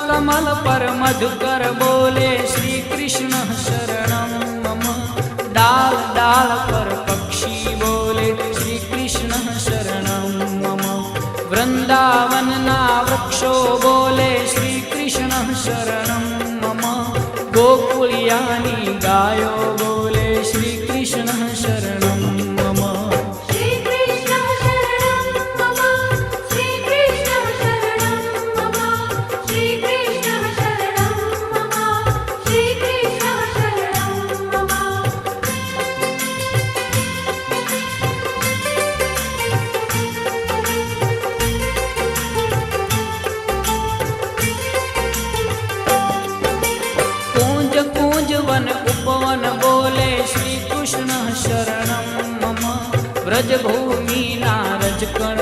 कमल पर मधुकर बोले श्री कृष्ण शरणं मम। डाल डाल पर पक्षी बोले श्री कृष्ण शरणं मम। वृंदावन ना वृक्षो बोले श्री कृष्ण शरणं मम। गोकुलियानी गायो बोले श्री कृष्ण शरणं मम। श्री कृष्ण शरणं मम। श्री कृष्ण शरणं मम। श्री कृष्ण शरणं मम। श्री कृष्ण शरणं मम। कूंज कूंज वन उपवन बोले श्री कृष्ण शरणं मम। ब्रज भूमि नारज कण